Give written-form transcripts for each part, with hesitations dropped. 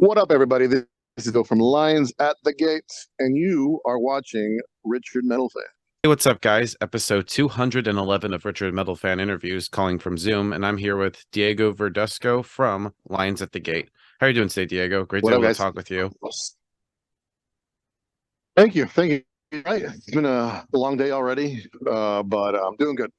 What up, everybody? This is Bill from Lions at the Gates, and you are watching Richard Metal Fan. Hey, what's up, guys? Episode 211 of Richard Metal Fan Interviews, calling from Zoom, and I'm here with Diego Verduzco from Lions at the Gate. How are you doing today, Diego? Great to What be up, able to guys? talk with you. Thank you. Thank you. Right. It's been a long day already, but I'm doing good.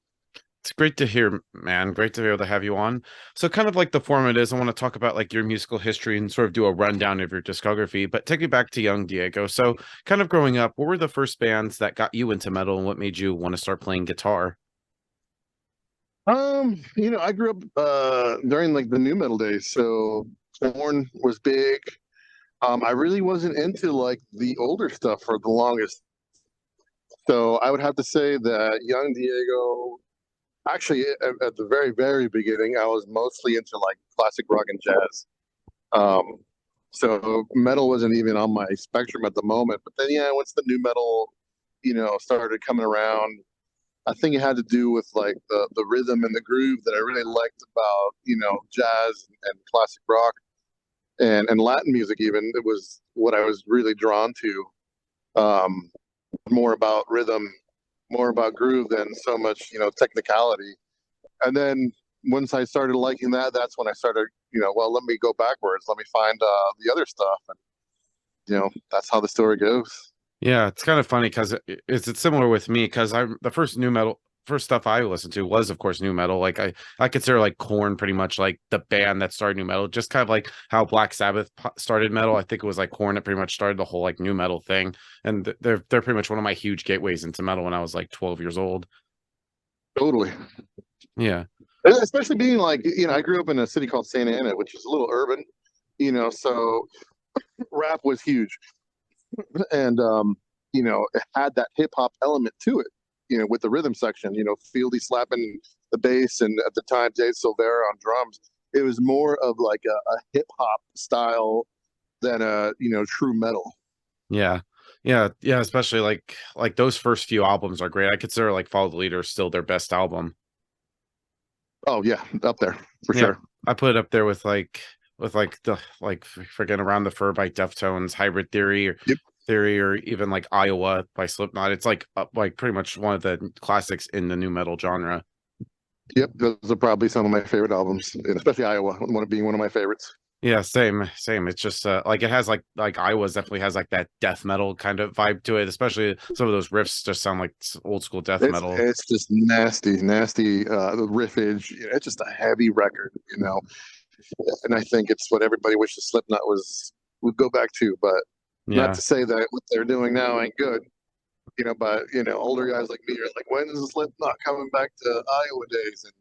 It's great to hear, man. Great to be able to have you on. So, kind of like the format is, I want to talk about like your musical history and sort of do a rundown of your discography, but take me back to young Diego. So, kind of growing up, what were the first bands that got you into metal and what made you want to start playing guitar? I grew up during like the new metal days, so Korn was big. I really wasn't into like the older stuff for the longest. So I would have to say that young Diego. Actually, at the very, very beginning, I was mostly into like classic rock and jazz. Um, so metal wasn't even on my spectrum at the moment. But then, yeah, once the new metal, started coming around, I think it had to do with like the rhythm and the groove that I really liked about, jazz and classic rock and Latin music. Even it was what I was really drawn to. Um, More about rhythm, more about groove than so much, technicality. And then once I started liking that, that's when I started, well, let me go backwards. Let me find the other stuff. And, that's how the story goes. Yeah, it's kind of funny because it's similar with me because I the first stuff I listened to was of course new metal. Like I consider like Korn pretty much like the band that started new metal, just kind of like how Black Sabbath started metal. I think it was like Korn that pretty much started the whole like new metal thing, and they're pretty much one of my huge gateways into metal when I was like 12 years old. Totally. Yeah, Especially being like, I grew up in a city called Santa Ana, which is a little urban, so rap was huge. And, it had that hip hop element to it, with the rhythm section, Fieldy slapping the bass. And at the time, Dave Silvera on drums. It was more of like a hip hop style than a, true metal. yeah, yeah. Especially like those first few albums are great. I consider like Follow the Leader still their best album. Oh, yeah, up there for Yeah, sure. I put it up there with like the like freaking Around the Fur by Deftones, Hybrid Yep. Theory, or even like Iowa by Slipknot. It's like pretty much one of the classics in the new metal genre. Yep. Those are probably some of my favorite albums, and especially Iowa, one of being one of my favorites. Yeah, same. It's just like it has like Iowa's definitely has like that death metal kind of vibe to it, especially some of those riffs just sound like old school death It's metal. it's just nasty, nasty the riffage. It's just a heavy record, and I think it's what everybody wishes Slipknot would go back to. But not Yeah. to say that what they're doing now ain't good, But older guys like me are like, when is Slipknot coming back to Iowa days? And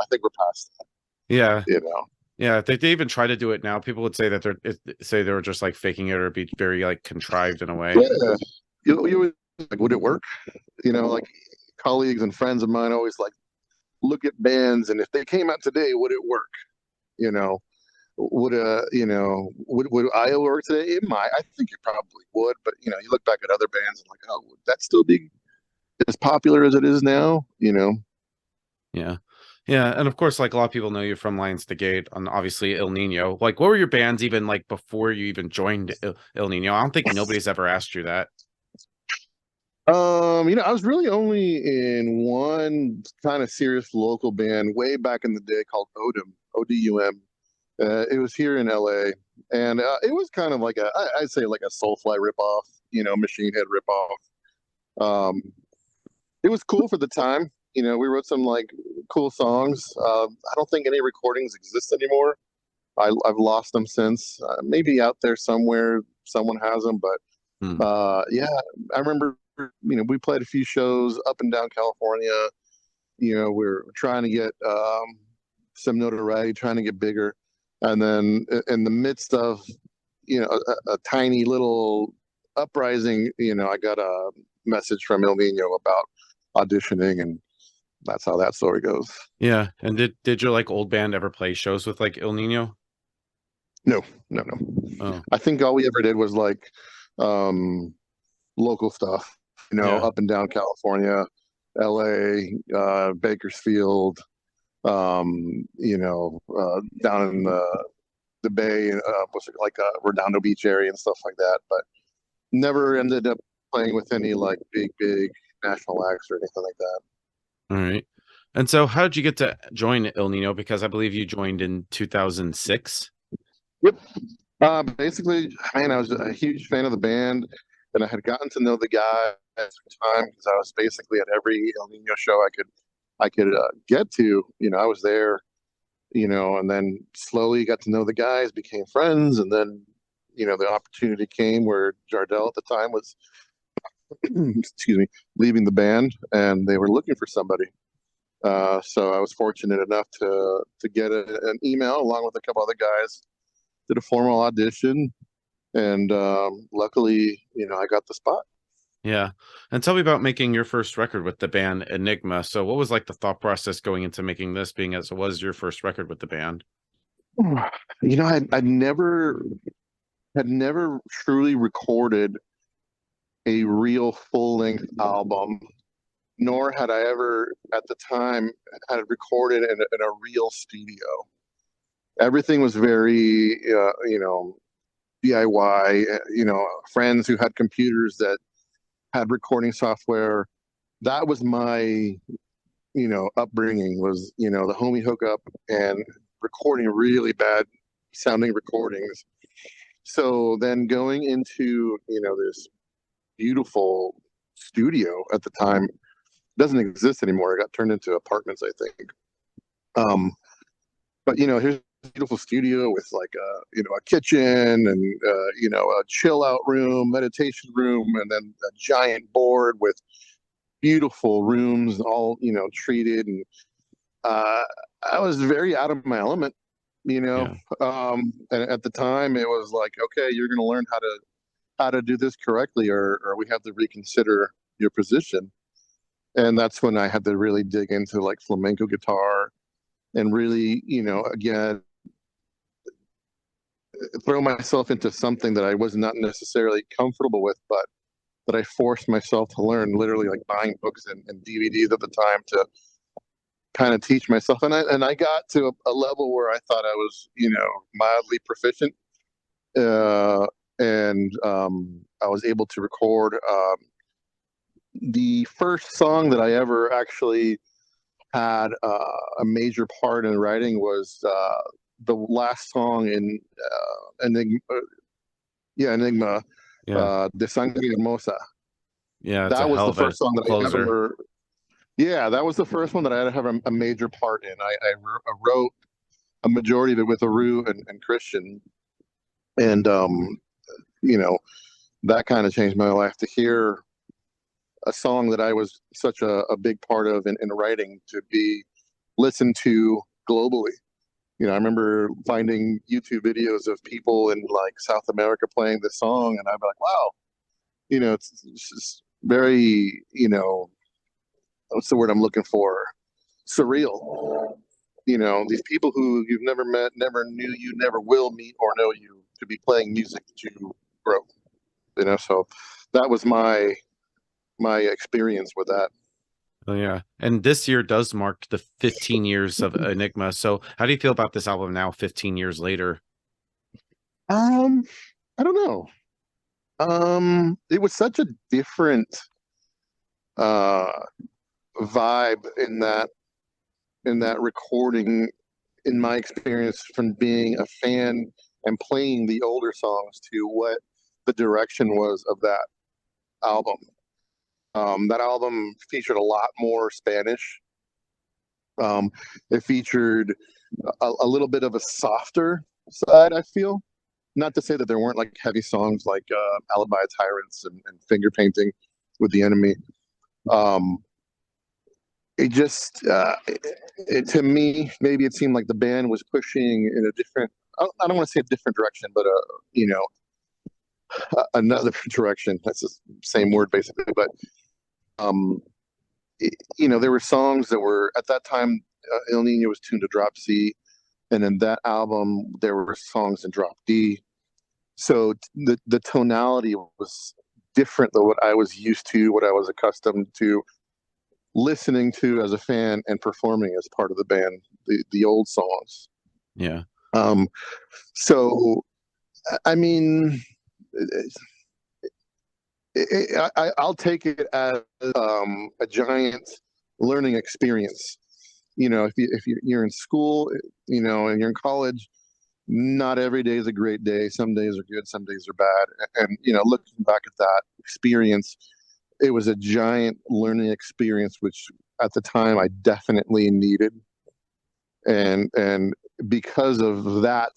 I think we're past that. Yeah. You know, Yeah, they even try to do it now. People would say that say they were just like faking it or be very like contrived in a way. yeah. You like, would it work? Like colleagues and friends of mine always like look at bands, and if they came out today, would it work? You know, would Iowa work today? It might. I think it probably would, but you look back at other bands and like, oh, would that still be as popular as it is now? Yeah. Yeah, and of course, like a lot of people know you from Lions to Gate on obviously Il Nino. Like, what were your bands even like before you even joined Il Nino? I don't think nobody's ever asked you that. I was really only in one kind of serious local band way back in the day called Odum, Odum. It was here in LA, and it was kind of like I'd say like a Soulfly ripoff, Machine Head ripoff. Um, it was cool for the time. We wrote some like cool songs. I don't think any recordings exist anymore. I've lost them since. Maybe out there somewhere, someone has them, but Hmm. yeah, I remember. We played a few shows up and down California. We're trying to get some notoriety, trying to get bigger, and then in the midst of a tiny little uprising, I got a message from El Nino about auditioning, and that's how that story goes. Yeah, and did your like old band ever play shows with like Il Nino? No, no, no. Oh, I think all we ever did was like um, local stuff, yeah. up and down California, LA, Bakersfield, down in the the Bay, was it like Redondo Beach area and stuff like that, but never ended up playing with any like big national acts or anything like that. All right. And so how did you get to join El Nino? Because I believe you joined in 2006. Yep. Basically, man, I was a huge fan of the band, and I had gotten to know the guy at the time because I was basically at every El Nino show I could get to. I was there, and then slowly got to know the guys, became friends, and then the opportunity came where Jardel at the time was, excuse me, leaving the band, and they were looking for somebody. So I was fortunate enough to get an email along with a couple other guys. Did a formal audition, and luckily, I got the spot. Yeah. And tell me about making your first record with the band Enigma. So what was like the thought process going into making this, being as it was your first record with the band? I had never truly recorded a real full length album, nor had I ever at the time had recorded in a real studio. Everything was very, DIY. Friends who had computers that had recording software. That was my, upbringing was, the homie hookup and recording really bad sounding recordings. So then going into, this beautiful studio at the time doesn't exist anymore. It got turned into apartments, I think. Um, but here's a beautiful studio with like a kitchen and a chill out room, meditation room, and then a giant board with beautiful rooms, all treated. And uh, I was very out of my element, you know. Yeah. And at the time, it was like, okay, you're going to learn how to do this correctly, or we have to reconsider your position. And that's when I had to really dig into like flamenco guitar and really, again, throw myself into something that I was not necessarily comfortable with, but that I forced myself to learn, literally like buying books and DVDs at the time to kind of teach myself. And I got to a level where I thought I was, mildly proficient. And I was able to record the first song that I ever actually had a major part in writing was the last song in Enigma, yeah, Enigma, Yeah. De Sangre Hermosa. Yeah. It's a That was hell the of a first song that I closer. ever, yeah, that was the first one that I had to have a major part in. I wrote a majority of it with Aru and Christian, and you know, that kind of changed my life to hear a song that I was such a big part of in writing to be listened to globally. I remember finding YouTube videos of people in like South America playing this song, and I'd be like, wow, it's just very, what's the word I'm looking for? Surreal. These people who you've never met, never knew you, never will meet or know you to be playing music to grow. So that was my experience with that. Oh yeah. And this year does mark the 15 years of Enigma. So how do you feel about this album now, 15 years later? Um, I don't know. It was such a different uh vibe in that recording, in my experience, from being a fan and playing the older songs to what the direction was of that album. That album featured a lot more Spanish. It featured a little bit of a softer side, I feel. Not to say that there weren't like heavy songs like Alibi Tyrants and Finger Painting with the Enemy. Um, it just, to me, maybe it seemed like the band was pushing in a different, I don't want to say a different direction, but, another direction. That's the same word basically. But, um, there were songs that were at that time, El Nino was tuned to drop C. And in that album, there were songs in drop D. So the tonality was different than what I was used to, what I was accustomed to listening to as a fan and performing as part of the band, the old songs. Yeah. Um, so I mean, I'll take it as a giant learning experience. If you're in school, and you're in college, not every day is a great day. Some days are good, some days are bad. And looking back at that experience, it was a giant learning experience, which at the time I definitely needed. And because of that,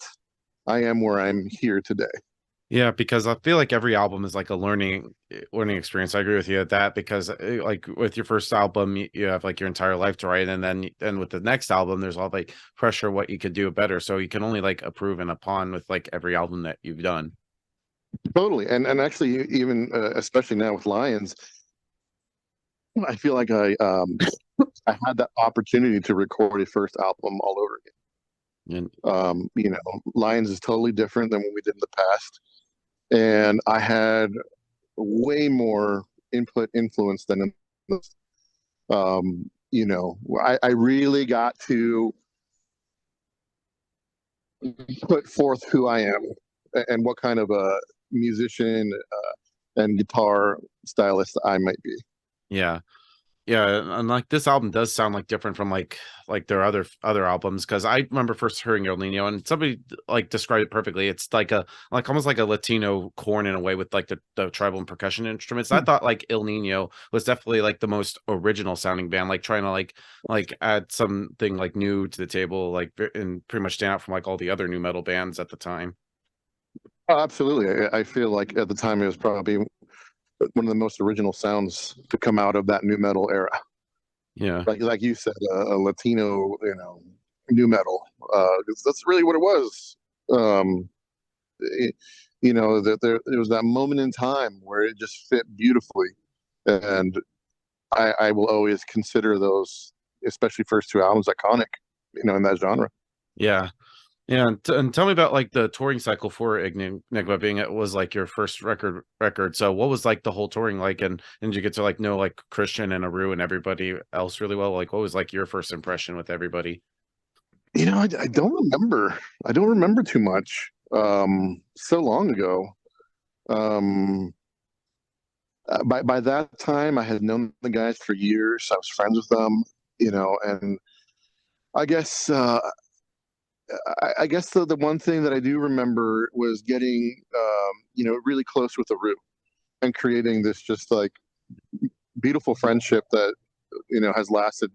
I am where I'm here today. Yeah, because I feel like every album is like a learning experience. I agree with you at that because like with your first album, you have like your entire life to write, and then with the next album, there's all like pressure what you could do better. So you can only like approve and upon with like every album that you've done. Totally. And actually, even especially now with Lions, I feel like I had that opportunity to record a first album all over And again. Lions is totally different than what we did in the past, and I had way more input influence than in this. I really got to put forth who I am and what kind of a musician and guitar stylist I might be. yeah, yeah, and like this album does sound like different from like their other albums because I remember first hearing El Nino and somebody like described it perfectly. It's like a like almost like a Latino corn in a way with like the tribal and percussion instruments. I thought like El Nino was definitely like the most original sounding band, like trying to like add something like new to the table, like and pretty much stand out from like all the other new metal bands at the time. Oh, absolutely. I feel like at the time it was probably one of the most original sounds to come out of that new metal era. Yeah, Like you said, a Latino, new metal. That's really what it was. Um, it, that there was that moment in time where it just fit beautifully, and I will always consider those, especially first two albums, iconic. In that genre. yeah. Yeah, and tell me about like the touring cycle for Enigma, being it was like your first record. So what was like the whole touring like, and did you get to like know like Christian and Aru and everybody else really well? Like what was like your first impression with everybody? I don't remember. I don't remember too much. So long ago. Um, by that time, I had known the guys for years. I was friends with them, and I guess I guess the one thing that I do remember was getting really close with the Root and creating this just like beautiful friendship that has lasted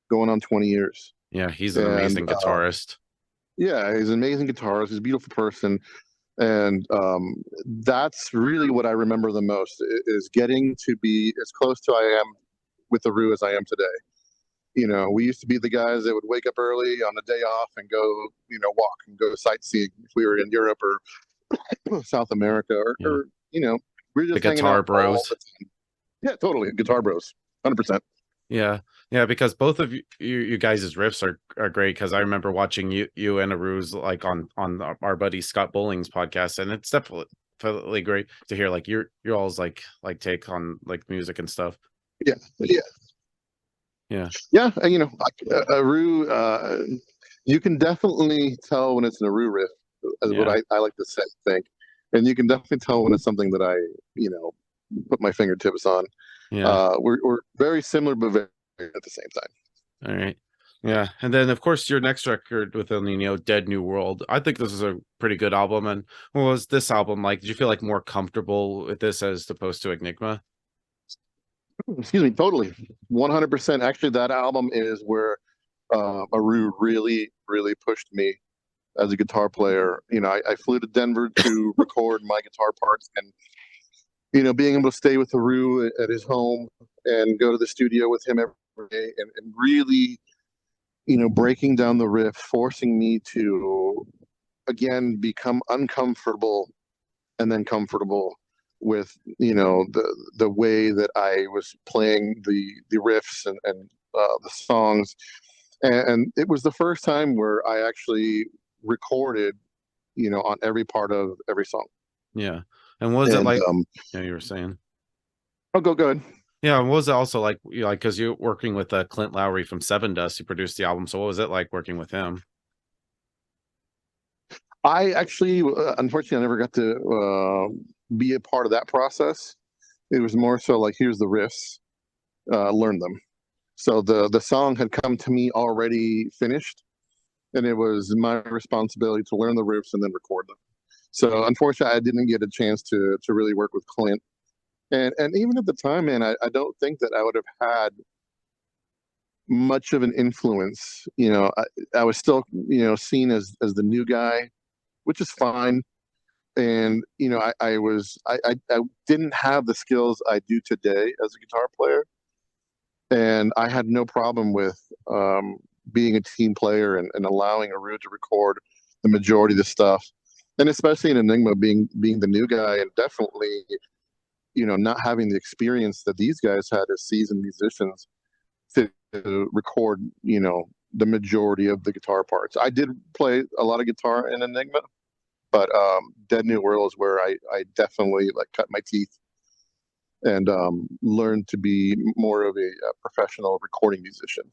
going on 20 years. Yeah, he's an And amazing guitarist. yeah, he's an amazing guitarist. He's a beautiful person. And that's really what I remember the most is getting to be as close to I am with the Rue as I am today. We used to be the guys that would wake up early on a day off and go, walk and go sightseeing if we were in Europe or South America Yeah, or we are the just hanging Guitar out all Bros. the time. Yeah, totally. Guitar Bros. 100%. Yeah, yeah, because both of you guys' riffs are great. Because I remember watching you and Aru's like on our buddy Scott Bowling's podcast, and it's definitely great to hear like your all's like take on like music and stuff. Yeah. Yeah. Yeah, Yeah. A Rue, you can definitely tell when it's an Aru riff, as what yeah, I like to say, think. And you can definitely tell when it's something that I, you know, put my fingertips on. yeah. We're very similar, but very at the same time. All right. Yeah. And then of course your next record with El Nino, Dead New World. I think this is a pretty good album. And what was this album like? Did you feel like more comfortable with this as opposed to Enigma? Excuse me, totally, 100%. Actually, that album is where Aru really, really pushed me as a guitar player. I flew to Denver to record my guitar parts, and being able to stay with Aru at his home and go to the studio with him every day, and really, breaking down the riff, forcing me to again become uncomfortable and then comfortable with the way that I was playing the riffs and the songs, and it was the first time where I actually recorded on every part of every song. Yeah. And was it And like, yeah, you were saying? I'll go good. Yeah. And what was it also like, like, because you're working with Clint Lowry from Seven Dust, who produced the album. So what was it like working with him? I actually, unfortunately, I never got to be a part of that process. It was more so like, here's the riffs, learn them. So the song had come to me already finished, and it was my responsibility to learn the riffs and then record them. So unfortunately, I didn't get a chance to really work with Clint. And even at the time, man, I don't think that I would have had much of an influence. I was still, seen as the new guy, which is fine. And I didn't have the skills I do today as a guitar player, and I had no problem with being a team player and allowing Aru to record the majority of the stuff, and especially in Enigma, being the new guy, and definitely not having the experience that these guys had as seasoned musicians to record the majority of the guitar parts. I did play a lot of guitar in Enigma, but Dead New World is where I definitely like cut my teeth and learned to be more of a professional recording musician.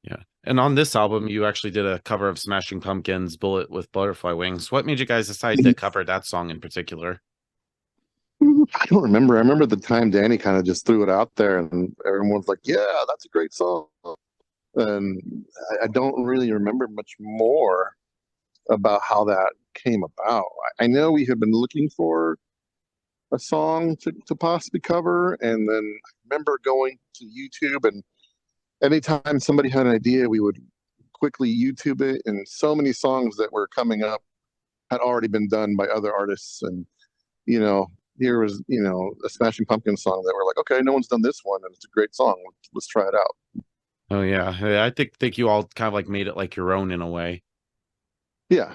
Yeah. And on this album, you actually did a cover of Smashing Pumpkins' Bullet with Butterfly Wings. What made you guys decide to cover that song in particular? I don't remember. I remember the time Danny kind of just threw it out there, and everyone's like, "Yeah, that's a great song." And I don't really remember much more about how that came about. I know we had been looking for a song to possibly cover, and then I remember going to YouTube, and anytime somebody had an idea, we would quickly YouTube it, and so many songs that were coming up had already been done by other artists, and you know here was a Smashing Pumpkins song that we're like, okay, no one's done this one, and it's a great song. Let's try it out. Oh yeah, I think you all kind of like made it like your own in a way. Yeah.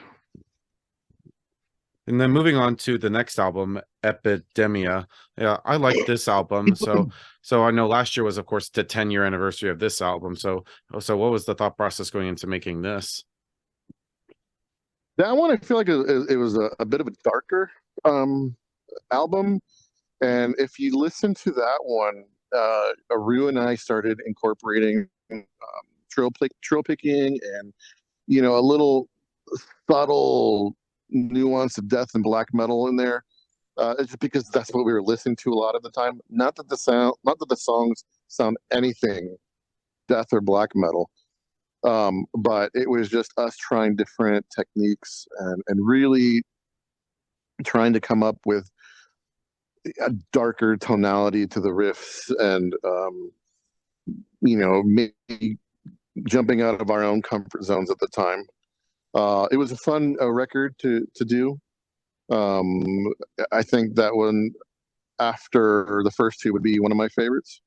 And then moving on to the next album, Epidemia. Yeah, I like this album. So I know last year was, of course, the 10-year anniversary of this album. So what was the thought process going into making this? That one, I feel like it was a bit of a darker um, album. And if you listen to that one, Aru and I started incorporating trill picking and, a little subtle nuance of death and black metal in there. It's just because that's what we were listening to a lot of the time. Not that the songs sound anything death or black metal, but it was just us trying different techniques and really trying to come up with a darker tonality to the riffs, and maybe jumping out of our own comfort zones at the time. It was a fun record to do. Um, I think that one, after the first two, would be one of my favorites.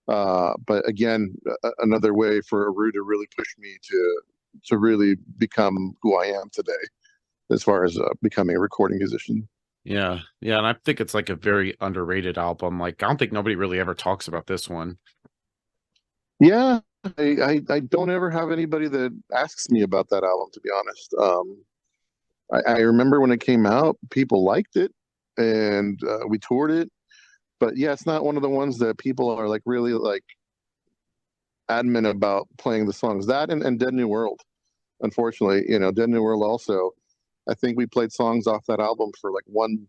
But again, another way for Aru to really push me to really become who I am today, as far as becoming a recording musician. Yeah, yeah, and I think it's like a very underrated album. Like I don't think nobody really ever talks about this one. Yeah, I don't ever have anybody that asks me about that album, to be honest. I remember when it came out, people liked it, and we toured it. But yeah, it's not one of the ones that people are like really like adamant about playing the songs. That and Dead New World. Unfortunately, Dead New World also. I think we played songs off that album for like one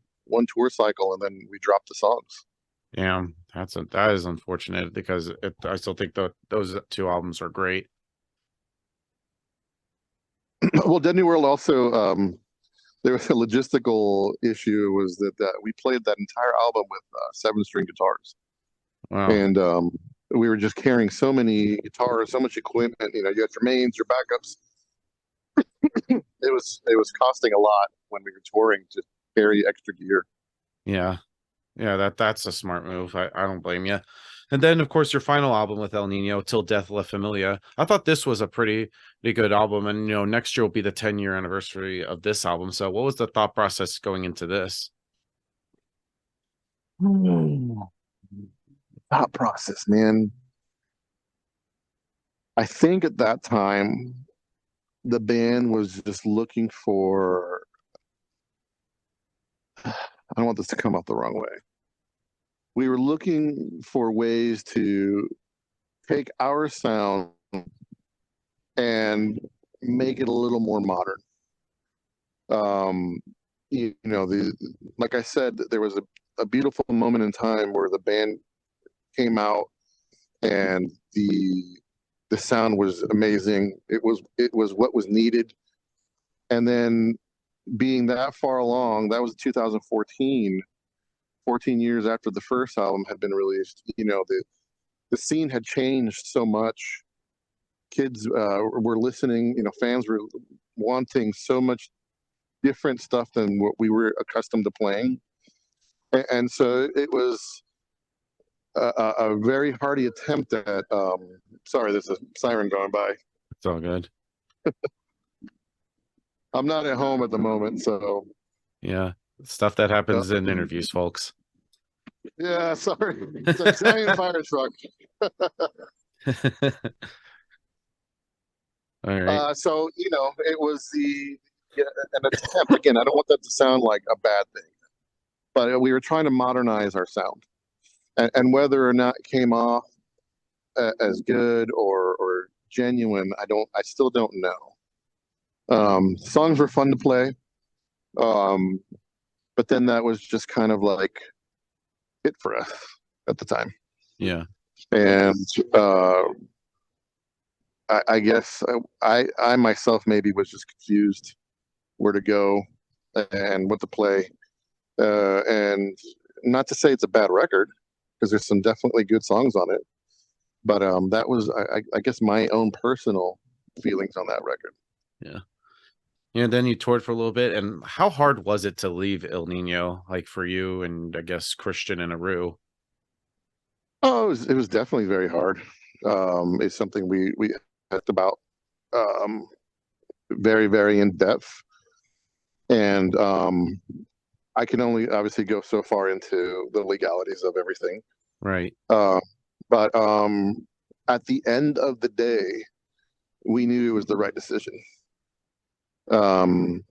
tour cycle, and then we dropped the songs. Yeah, that is unfortunate because I still think those two albums are great. Well, Dead New World also, there was a logistical issue. Was that we played that entire album with 7-string guitars, Wow. and we were just carrying so many guitars, so much equipment. You got your mains, your backups. It was costing a lot when we were touring to carry extra gear. Yeah. Yeah, that's a smart move. I don't blame you. And then, of course, your final album with El Nino, Till Death La Familia. I thought this was a pretty good album. And, next year will be the 10-year anniversary of this album. So what was the thought process going into this? Thought process, man. I think at that time, the band was just looking for, I don't want this to come out the wrong way. We were looking for ways to take our sound and make it a little more modern. Um, the like I said, there was a beautiful moment in time where the band came out and the sound was amazing. It was what was needed. And then being that far along, that was 2014, 14 years after the first album had been released. The scene had changed so much. Kids were listening. Fans were wanting so much different stuff than what we were accustomed to playing, and so it was a very hearty attempt at. Sorry, there's a siren going by. It's all good. I'm not at home at the moment, so Yeah. Stuff that happens in um, interviews, folks. yeah, sorry. It's a giant fire truck. All right. So it was yeah, an attempt. Again, I don't want that to sound like a bad thing, but we were trying to modernize our sound, and whether or not it came off as good or genuine, I still don't know. Songs were fun to play, um, but then that was just kind of like it for us at the time. Yeah. And I guess I myself maybe was just confused where to go and what to play. And not to say it's a bad record, because there's some definitely good songs on it. But that was, I guess, my own personal feelings on that record. Yeah. Yeah. Then you toured for a little bit. And how hard was it to leave El Nino, like for you and I guess Christian and Aru? Oh, it was definitely very hard. It's something we talked about um, very, very in depth. And I can only obviously go so far into the legalities of everything. Right. Uh, but at the end of the day, we knew it was the right decision. Um,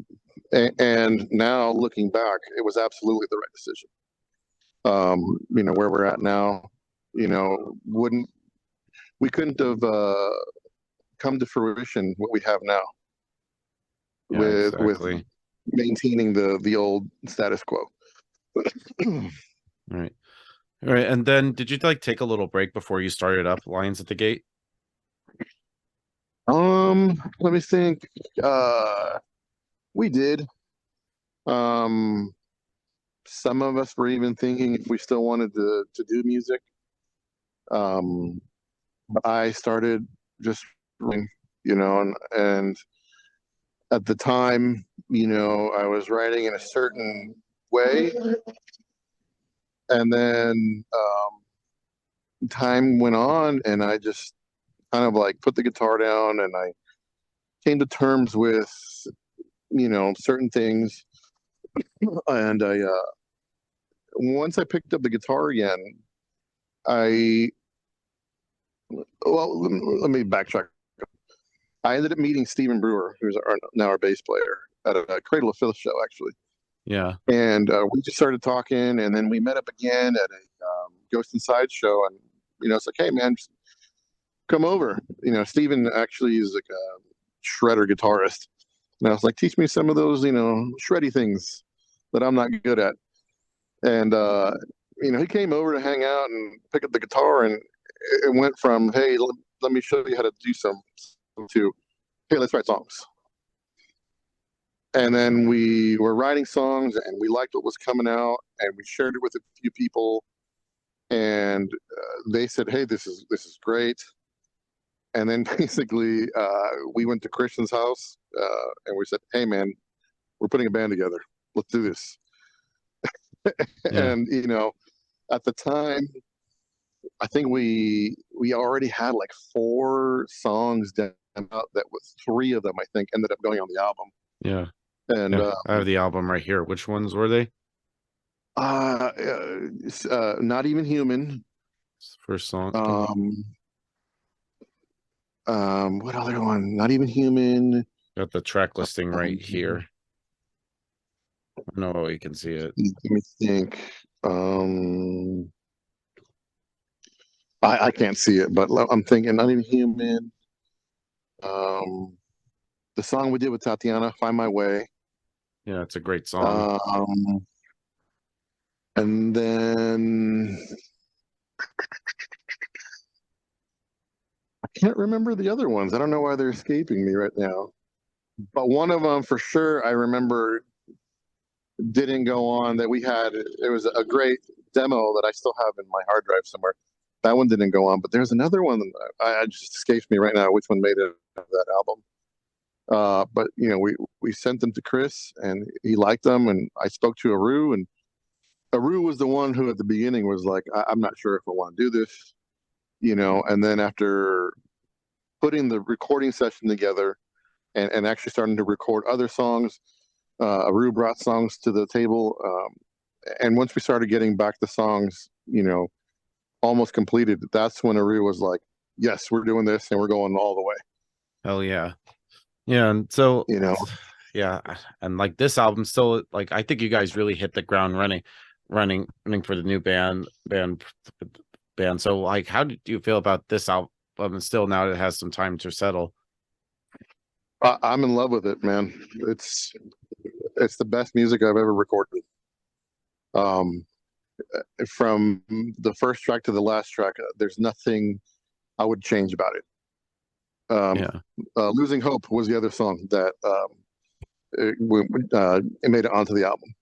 and now looking back, it was absolutely the right decision. Where we're at now, wouldn't we couldn't have come to fruition what we have now Yeah, with exactly. maintaining the old status quo. All right. All right. And then did you like take a little break before you started up Lions at the Gate? Let me think. We did. Um, some of us were even thinking if we still wanted to do music. Um, I started just, and at the time, I was writing in a certain way, and then time went on, and I just kind of like put the guitar down, and I came to terms with, certain things, and I once I picked up the guitar again, I well, let me backtrack. I ended up meeting Stephen Brewer, who's now our bass player, at a Cradle of Filth show, actually. Yeah. And we just started talking, and then we met up again at a Ghost Inside show. And, it's like, hey, man, just come over. Stephen actually is like a shredder guitarist. And I was like, teach me some of those, shreddy things that I'm not good at. And, he came over to hang out and pick up the guitar. And it went from, hey, let me show you how to do some, to, hey, let's write songs. And then we were writing songs, and we liked what was coming out, and we shared it with a few people, and they said, hey, this is great. And then basically we went to Christian's house, and we said, hey, man, we're putting a band together, let's do this. Yeah. And at the time, I think we already had like 4 songs down out, that was 3 of them I think ended up going on the album. Yeah. And Yeah. I have the album right here. Which ones were they? Not Even Human. First song. Um, what other one? Not Even Human. Got the track listing right Um, here. I don't know you can see it. let me think. Um, I can't see it, but I'm thinking Not Even Human. Um, the song we did with Tatiana, Find My Way. Yeah, it's a great song. Um, and then I can't remember the other ones. I don't know why they're escaping me right now. But one of them for sure I remember didn't go on that we had. It was a great demo that I still have in my hard drive somewhere. That one didn't go on, but there's another one. I just escapes me right now which one made it that album. But you know, we sent them to Chris, and he liked them, and I spoke to Aru, and Aru was the one who at the beginning was like, I'm not sure if I want to do this, you know. And then after putting the recording session together and actually starting to record other songs, Aru brought songs to the table, and once we started getting back the songs, you know, almost completed, that's when Aru was like, "Yes, we're doing this, and we're going all the way." Hell yeah. Yeah, and so You know, yeah, and like this album still like I think you guys really hit the ground running for the new band. So like how do you feel about this album and still now that it has some time to settle? I'm in love with it, man. It's the best music I've ever recorded. Um, from the first track to the last track, there's nothing I would change about it. Yeah. Losing Hope was the other song that it made it onto the album.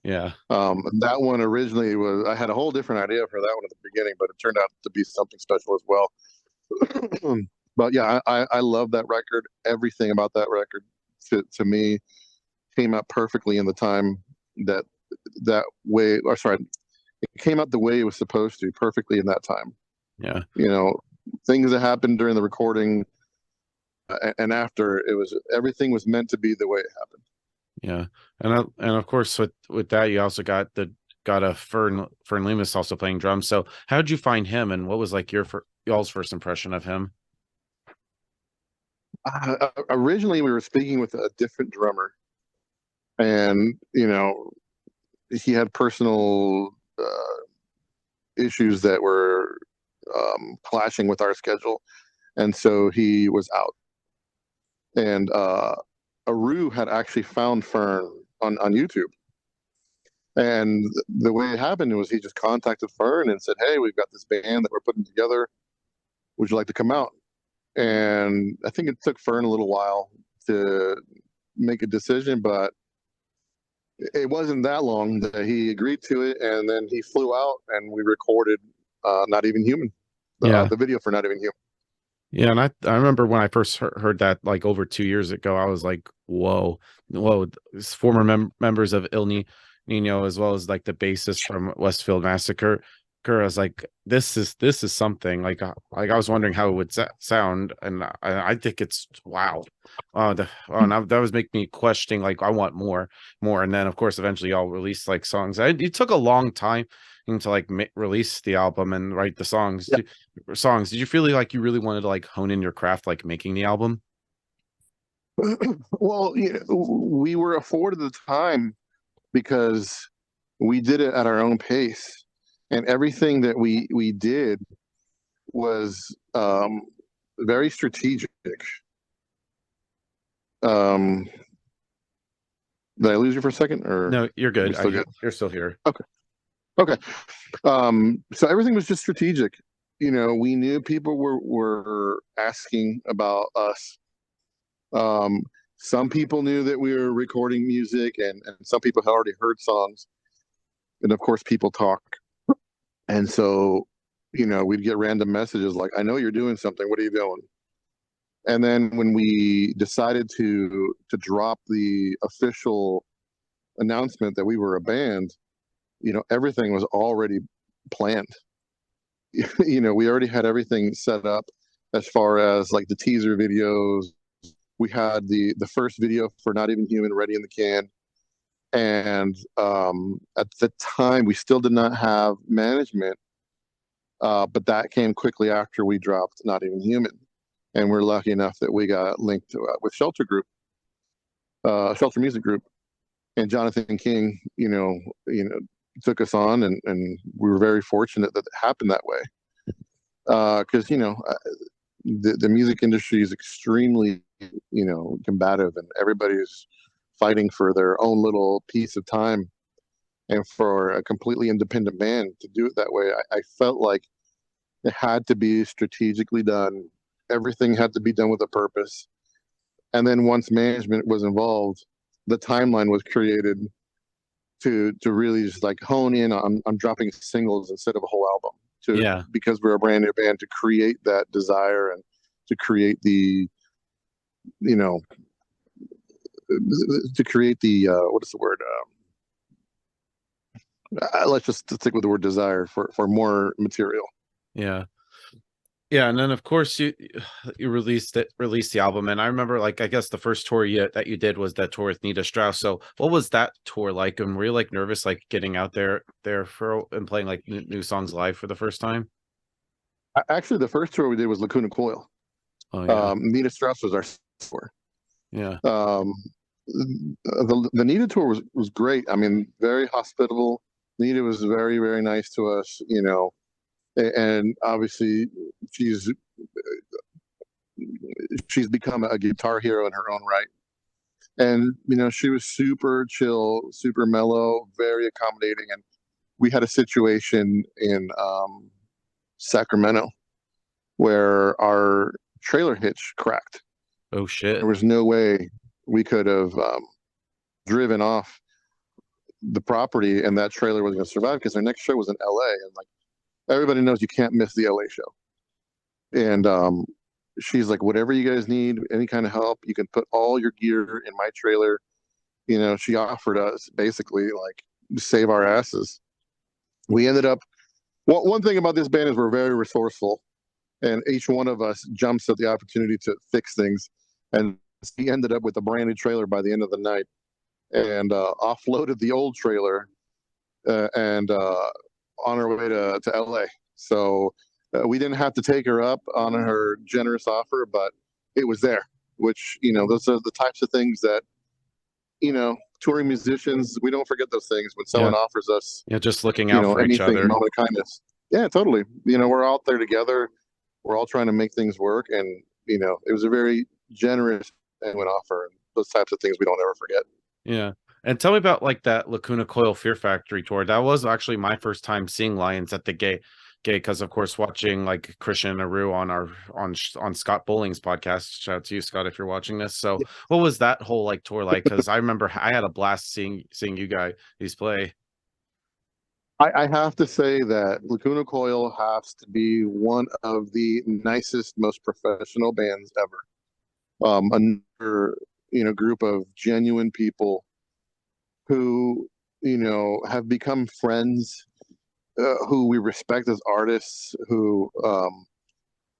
Yeah. That one originally was, I had a whole different idea for that one at the beginning, but it turned out to be something special as well. But yeah, I love that record. Everything about that record to me came out perfectly in the time that that way, or sorry, it came out the way it was supposed to, perfectly in that time. Yeah. You know, things that happened during the recording and after, it was, everything was meant to be the way it happened. Yeah. And of course with that you also got a Fern Lemus also playing drums. So how did you find him and what was like y'all's first impression of him? Originally, we were speaking with a different drummer, and you know, he had personal issues that were clashing with our schedule, and so he was out. And Aru had actually found Fern on YouTube, and the way it happened was he just contacted Fern and said, "Hey, we've got this band that we're putting together. Would you like to come out?" And I think it took Fern a little while to make a decision, but it wasn't that long that he agreed to it, and then he flew out, and we recorded "Not Even Human," Yeah. the video for "Not Even Human." Yeah, and I remember when I first heard that like over 2 years ago, I was like, whoa, these former members of Nino, as well as like the bassist from Westfield Massacre. I was like, this is something like I was wondering how it would sound, and I think it's wow. Now that was making me questioning like I want more, and then of course eventually y'all released like songs. It took a long time to like release the album and write the songs. Yeah. Did you feel like you really wanted to like hone in your craft like making the album? Well, you know, we were afforded the time because we did it at our own pace, and everything that we did was very strategic. Um, did I lose you for a second, or No, you're are we good. still good? You're still here. Okay. Okay. So everything was just strategic. You know, we knew people were asking about us. Um, some people knew that we were recording music, and some people had already heard songs. And of course, people talk. And so, you know, we'd get random messages like, "I know you're doing something. What are you doing?" And then when we decided to drop the official announcement that we were a band, you know, everything was already planned. You know, we already had everything set up as far as like the teaser videos. We had the first video for Not Even Human ready in the can, and at the time we still did not have management, but that came quickly after we dropped Not Even Human, and we're lucky enough that we got linked to, with Shelter Music Group, and Jonathan King, took us on, and we were very fortunate that it happened that way. Because the music industry is extremely combative, and everybody's fighting for their own little piece of time. And for a completely independent band to do it that way, I felt like it had to be strategically done. Everything had to be done with a purpose. And then once management was involved, the timeline was created to really just like hone in on dropping singles instead of a whole album. To Yeah. Because we're a brand new band, to create that desire and to create the, you know, what is the word? Let's just stick with the word desire for more material. Yeah. Yeah, and then of course you released the album, and I remember like I guess the first tour that you did was that tour with Nita Strauss. So what was that tour like? And were you like nervous like getting out there for and playing like new songs live for the first time? Actually, the first tour we did was Lacuna Coil. Oh yeah, Nita Strauss was our tour. yeah, Um, the Nita tour was great. I mean, very hospitable. Nita was very, very nice to us, you know, and obviously she's she's become a guitar hero in her own right. And you know, she was super chill, super mellow, very accommodating. And we had a situation in Sacramento where our trailer hitch cracked. oh There shit, was no way we could have driven off the property and that trailer was going to survive, because our next show was in LA, and like everybody knows you can't miss the LA show. And she's like, whatever you guys need, any kind of help, you can put all your gear in my trailer. You know, she offered us basically like save our asses. We ended up, well, one thing about this band is we're very resourceful, and each one of us jumps at the opportunity to fix things. And he ended up with a brand new trailer by the end of the night, and offloaded the old trailer, and on our way to LA. So we didn't have to take her up on her generous offer, but it was there, which, you know, those are the types of things that, you know, touring musicians, we don't forget those things when someone yeah, offers us, yeah, just looking you out know, for each anything, a other. moment of kindness. Yeah, totally. You know, we're out there together. We're all trying to make things work. And, you know, it was a very generous and offer. And those types of things we don't ever forget. Yeah. And tell me about like that Lacuna Coil Fear Factory tour. That was actually my first time seeing Lions at the gay because of course watching like Christian and Aru on our on Scott Bowling's podcast. Shout out to you, Scott, if you're watching this. So what was that whole like tour like? Because I remember I had a blast seeing you guys play. I have to say that Lacuna Coil has to be one of the nicest, most professional bands ever. Another, you know, group of genuine people who, you know, have become friends, who we respect as artists, who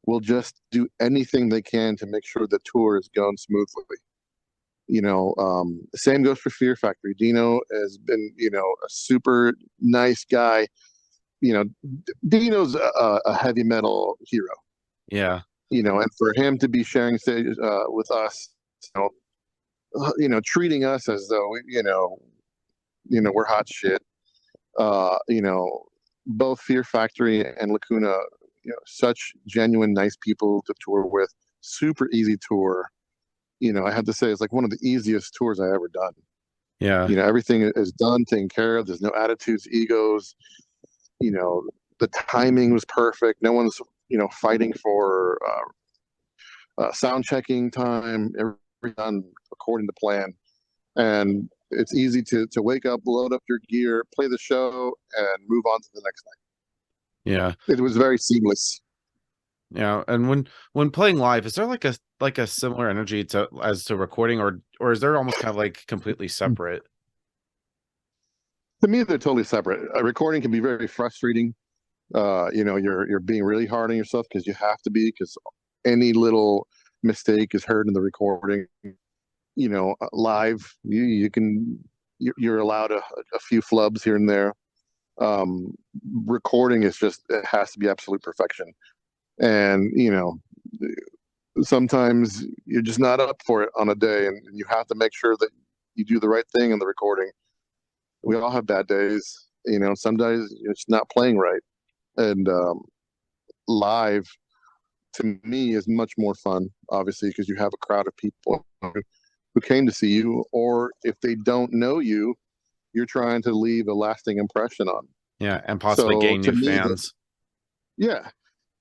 will just do anything they can to make sure the tour is going smoothly. You know, same goes for Fear Factory. Dino has been, you know, a super nice guy. You know, Dino's a heavy metal hero. Yeah. You know, and for him to be sharing stage with us, you know, treating us as though you know, we're hot shit. You know, both Fear Factory and Lacuna, you know, such genuine, nice people to tour with. Super easy tour. You know, I have to say it's like one of the easiest tours I ever done. Yeah. You know, everything is done, taken care of. There's no attitudes, egos. You know, the timing was perfect. No one's, you know, fighting for sound checking time. Everything done according to plan, and it's easy to wake up, load up your gear, play the show, and move on to the next Yeah. night. It was very seamless. Yeah. And when playing live, is there like a similar energy to as to recording, or is there almost kind of like completely separate? To me, they're totally separate. A recording can be very frustrating. You know, you're being really hard on yourself because you have to be, because any little mistake is heard in the recording. You know, live, you can you're allowed a few flubs here and there. Um, Recording is just, it has to be absolute perfection. And you know, sometimes you're just not up for it on a day, and you have to make sure that you do the right thing in the recording. We all have bad days. You know, some days it's not playing right, and live to me is much more fun, obviously, because you have a crowd of people. who came to see you, or if they don't know you, you're trying to leave a lasting impression on. Yeah, and possibly So gain to new me, fans. yeah.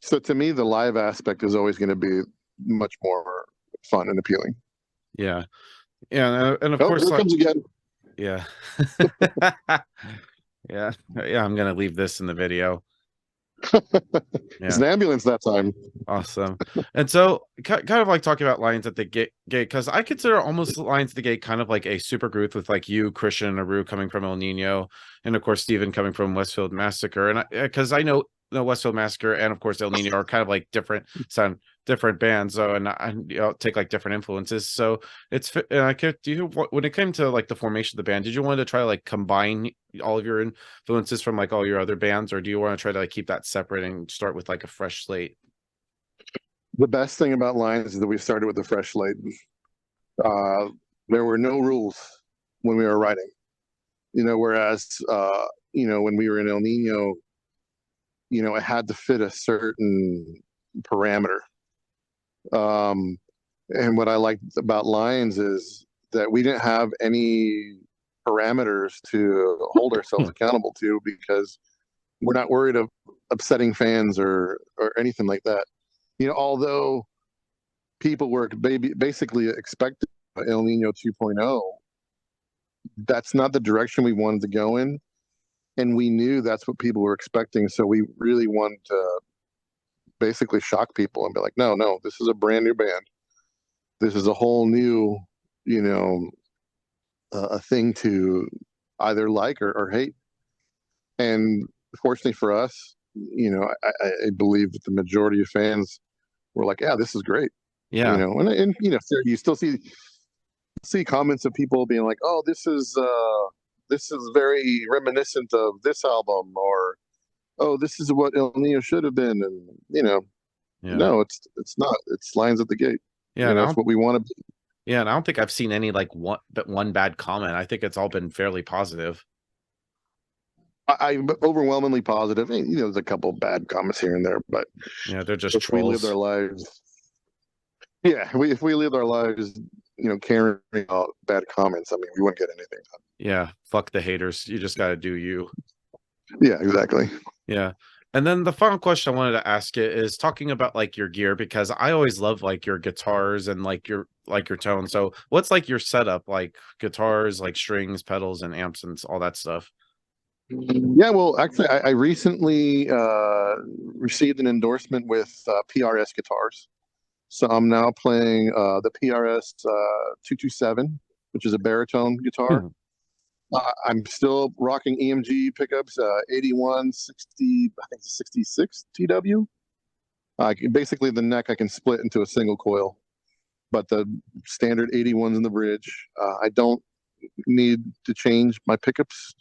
So to me, the live aspect is always going to be much more fun and appealing. Yeah. Yeah, and of Oh, course, here it like, comes again. yeah. Yeah. Yeah, I'm gonna leave this in the video. It's Yeah. an ambulance that time. Awesome. And so, kind of like talking about Lions at the Gate, because I consider almost Lions at the Gate kind of like a super group with like you, Christian, and Aru coming from El Nino, and of course Steven coming from Westfield Massacre. And because I know the Westfield Massacre and of course El Nino are kind of like different bands. So, and I take like different influences. So and I could do you when it came to like the formation of the band, did you want to try to like combine all of your influences from like all your other bands, or do you want to try to like keep that separate and start with like a fresh slate? The best thing about Lions is that we started with a fresh slate. Uh, there were no rules when we were writing, whereas, when we were in El Nino, it had to fit a certain parameter. Um, and what I liked about Lions is that we didn't have any parameters to hold ourselves accountable to, because we're not worried of upsetting fans or anything like that. Although people were basically expecting El Nino 2.0, that's not the direction we wanted to go in. And we knew that's what people were expecting. So we really wanted to basically shock people and be like, no, no, this is a brand new band. This is a whole new, you know, a thing to either like or hate. And fortunately for us, I believe that the majority of fans were like, yeah, this is great. Yeah. And you still see comments of people being like, "Oh, this is very reminiscent of this album," or "Oh, this is what El Nino should have been," and Yeah. no, it's not. It's Lions at the Gate. Yeah, and I It's don't what we want to be. yeah, and I don't think I've seen any like one bad comment. I think it's all been fairly positive. I'm overwhelmingly positive. There's a couple bad comments here and there, but Yeah, they're just if we lived our trolls. lives, yeah, if we lived our lives, carrying out bad comments, I mean, we wouldn't get anything done. Yeah, fuck the haters. You just got to do you. Yeah, exactly. Yeah. And then the final question I wanted to ask you is talking about like your gear, because I always love like your guitars and like your tone. So what's like your setup, like guitars, like strings, pedals, and amps and all that stuff? Yeah, well, actually, I recently received an endorsement with PRS Guitars. So I'm now playing the PRS 227, which is a baritone guitar. Hmm. I'm still rocking EMG pickups, 81, 60, I think it's 66 TW. Basically, the neck I can split into a single coil, but the standard 81s in the bridge. I don't need to change my pickups.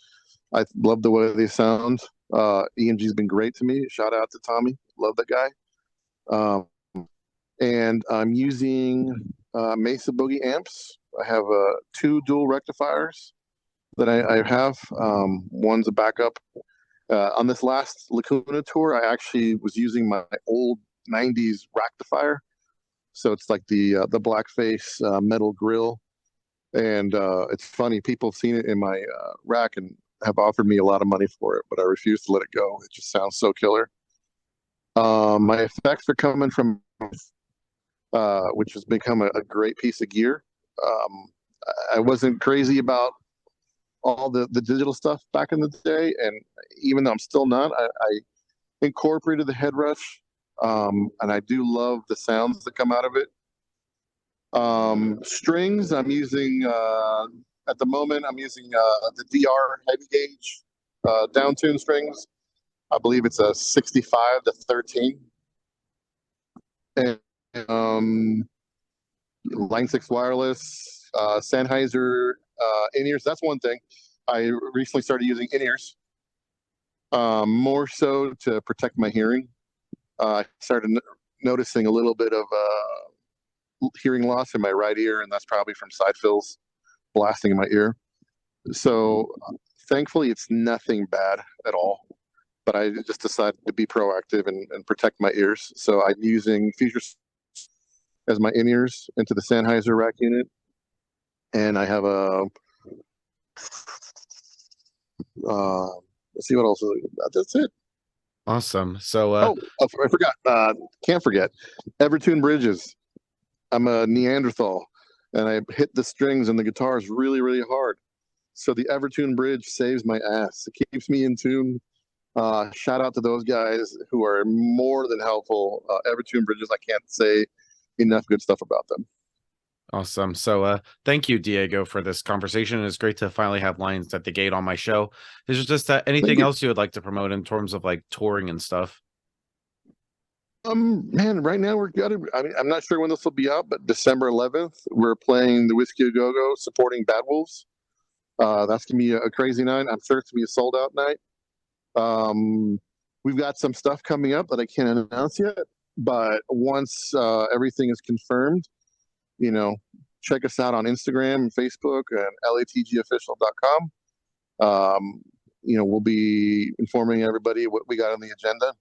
I love the way they sound. EMG's been great to me. Shout out to Tommy. Love that guy. Um, and I'm using Mesa Boogie amps. I have two dual rectifiers that I have. One's a backup. On this last Lacuna tour, I actually was using my old '90s rectifier. So it's like the blackface metal grill, and it's funny. People have seen it in my rack and have offered me a lot of money for it, but I refuse to let it go. It just sounds so killer. My effects are coming from which has become a great piece of gear. Um, I wasn't crazy about all the digital stuff back in the day, and even though I'm still not, I incorporated the head rush, and I do love the sounds that come out of it. Strings, I'm using at the moment. I'm using the DR heavy gauge downtune strings. I believe it's a 65 to 13, and Line 6 wireless, Sennheiser in-ears. That's one thing. I recently started using in-ears, more so to protect my hearing. I started noticing a little bit of hearing loss in my right ear, and that's probably from side fills blasting in my ear. So thankfully, it's nothing bad at all. But I just decided to be proactive and protect my ears. So I'm using Future as my in-ears into the Sennheiser rack unit. and I have a uh, let's see what else. That's it. Awesome. So Oh, I forgot. Can't forget. Evertune bridges. I'm a Neanderthal, and I hit the strings and the guitars really, really hard. So the Evertune bridge saves my ass. It keeps me in tune. Shout out to those guys who are more than helpful. Evertune bridges, I can't say enough good stuff about them. awesome. So thank you, Diego, for this conversation. It's great to finally have Lions at the Gate on my show. Is there just Thank anything you. else you would like to promote in terms of like touring and stuff? Man, right now we're got. I mean, I'm not sure when this will be out, but December 11th, we're playing the Whiskey A Go Go, supporting Bad Wolves. That's gonna be a crazy night. I'm sure it's gonna be a sold out night. Um, we've got some stuff coming up that I can't announce yet, but once everything is confirmed, you know, check us out on Instagram and Facebook and latgofficial.com. We'll be informing everybody what we got on the agenda,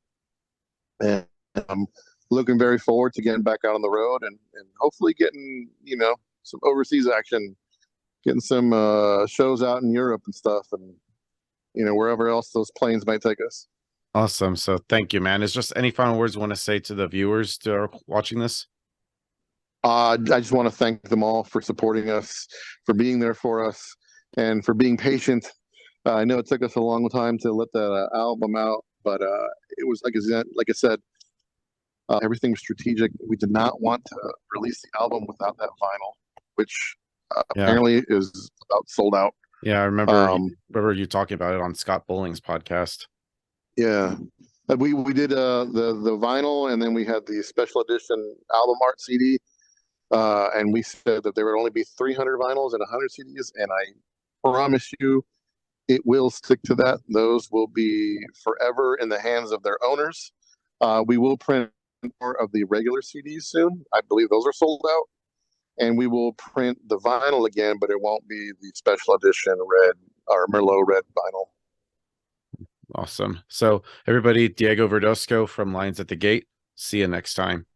and I'm looking very forward to getting back out on the road and hopefully getting some overseas action, getting some shows out in Europe and stuff, and wherever else those planes might take us. Awesome. So thank you, man. Is just any final words you want to say to the viewers that are watching this? I just want to thank them all for supporting us, for being there for us, and for being patient. I know it took us a long time to let that album out, but it was like I said, everything was strategic. We did not want to release the album without that vinyl, which Yeah. apparently is about sold out. Yeah, I Um, remember you talking about it on Scott Bowling's podcast. yeah, we did the vinyl, and then we had the special edition album art CD, and we said that there would only be 300 vinyls and 100 CDs, and I promise you, it will stick to that. Those will be forever in the hands of their owners. We will print more of the regular CDs soon. I believe those are sold out, and we will print the vinyl again, but it won't be the special edition red or Merlot red vinyl. Awesome. So everybody, Diego Verduzco from Lions at the Gate. See you next time.